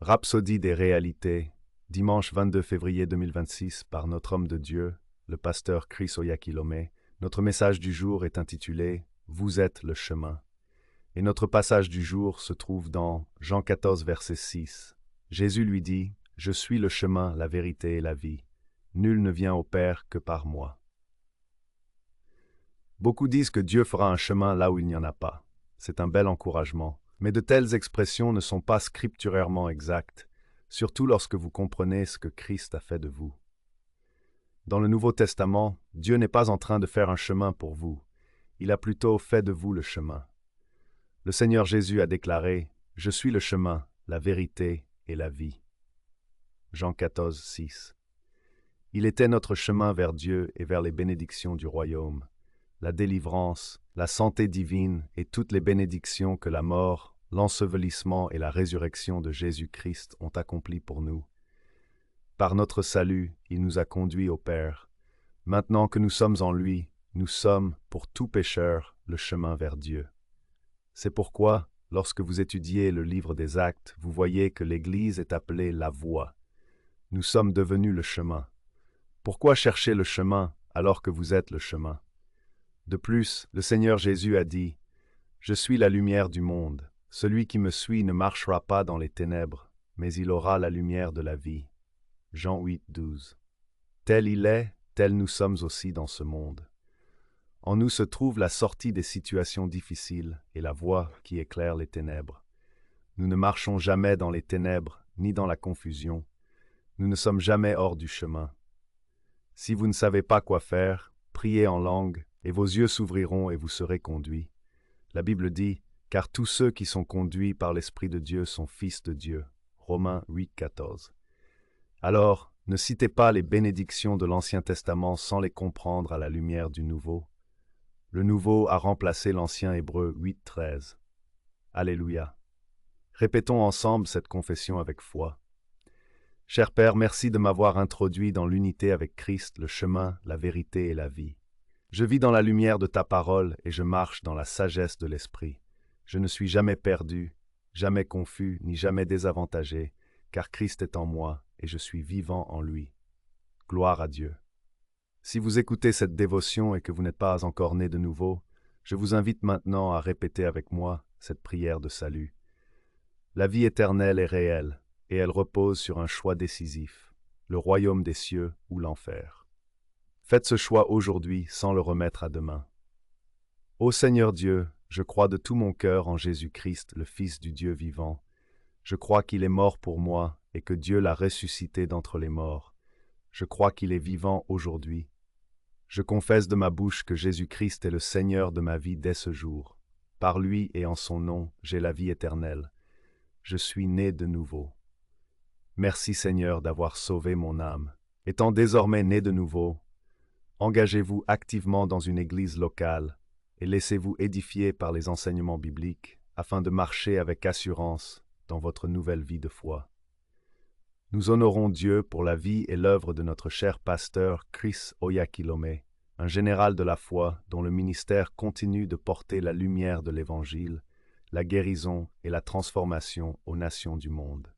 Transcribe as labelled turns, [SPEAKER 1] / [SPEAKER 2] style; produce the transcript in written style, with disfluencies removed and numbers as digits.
[SPEAKER 1] Rhapsodie des réalités, dimanche 22 février 2026 par notre homme de Dieu, le pasteur Chris Oyakhilome. Notre message du jour est intitulé « Vous êtes le chemin ». Et notre passage du jour se trouve dans Jean 14, verset 6. Jésus lui dit « Je suis le chemin, la vérité et la vie. Nul ne vient au Père que par moi. » Beaucoup disent que Dieu fera un chemin là où il n'y en a pas. C'est un bel encouragement. Mais de telles expressions ne sont pas scripturairement exactes, surtout lorsque vous comprenez ce que Christ a fait de vous. Dans le Nouveau Testament, Dieu n'est pas en train de faire un chemin pour vous. Il a plutôt fait de vous le chemin. Le Seigneur Jésus a déclaré « Je suis le chemin, la vérité et la vie ». Jean 14, 6. Il était notre chemin vers Dieu et vers les bénédictions du royaume, la délivrance, la santé divine et toutes les bénédictions que la mort, l'ensevelissement et la résurrection de Jésus-Christ ont accomplies pour nous. Par notre salut, il nous a conduits au Père. Maintenant que nous sommes en lui, nous sommes, pour tout pécheur, le chemin vers Dieu. C'est pourquoi, lorsque vous étudiez le livre des Actes, vous voyez que l'Église est appelée la voie. Nous sommes devenus le chemin. Pourquoi chercher le chemin alors que vous êtes le chemin? De plus, le Seigneur Jésus a dit « Je suis la lumière du monde. Celui qui me suit ne marchera pas dans les ténèbres, mais il aura la lumière de la vie. » Jean 8, 12. Tel il est, tel nous sommes aussi dans ce monde. En nous se trouve la sortie des situations difficiles et la voie qui éclaire les ténèbres. Nous ne marchons jamais dans les ténèbres, ni dans la confusion. Nous ne sommes jamais hors du chemin. Si vous ne savez pas quoi faire, priez en langue, et vos yeux s'ouvriront et vous serez conduits. La Bible dit « Car tous ceux qui sont conduits par l'Esprit de Dieu sont fils de Dieu. » Romains 8, 14. Alors, ne citez pas les bénédictions de l'Ancien Testament sans les comprendre à la lumière du Nouveau. Le Nouveau a remplacé l'Ancien Hébreu 8, 13. Alléluia. Répétons ensemble cette confession avec foi. Cher Père, merci de m'avoir introduit dans l'unité avec Christ, le chemin, la vérité et la vie. Je vis dans la lumière de ta parole et je marche dans la sagesse de l'Esprit. Je ne suis jamais perdu, jamais confus, ni jamais désavantagé, car Christ est en moi et je suis vivant en lui. Gloire à Dieu. Si vous écoutez cette dévotion et que vous n'êtes pas encore né de nouveau, je vous invite maintenant à répéter avec moi cette prière de salut. La vie éternelle est réelle et elle repose sur un choix décisif, le royaume des cieux ou l'enfer. Faites ce choix aujourd'hui sans le remettre à demain. Ô Seigneur Dieu, je crois de tout mon cœur en Jésus-Christ, le Fils du Dieu vivant. Je crois qu'il est mort pour moi et que Dieu l'a ressuscité d'entre les morts. Je crois qu'il est vivant aujourd'hui. Je confesse de ma bouche que Jésus-Christ est le Seigneur de ma vie dès ce jour. Par lui et en son nom, j'ai la vie éternelle. Je suis né de nouveau. Merci Seigneur d'avoir sauvé mon âme. Étant désormais né de nouveau, engagez-vous activement dans une église locale et laissez-vous édifier par les enseignements bibliques afin de marcher avec assurance dans votre nouvelle vie de foi. Nous honorons Dieu pour la vie et l'œuvre de notre cher pasteur Chris Oyakhilome, un général de la foi dont le ministère continue de porter la lumière de l'Évangile, la guérison et la transformation aux nations du monde.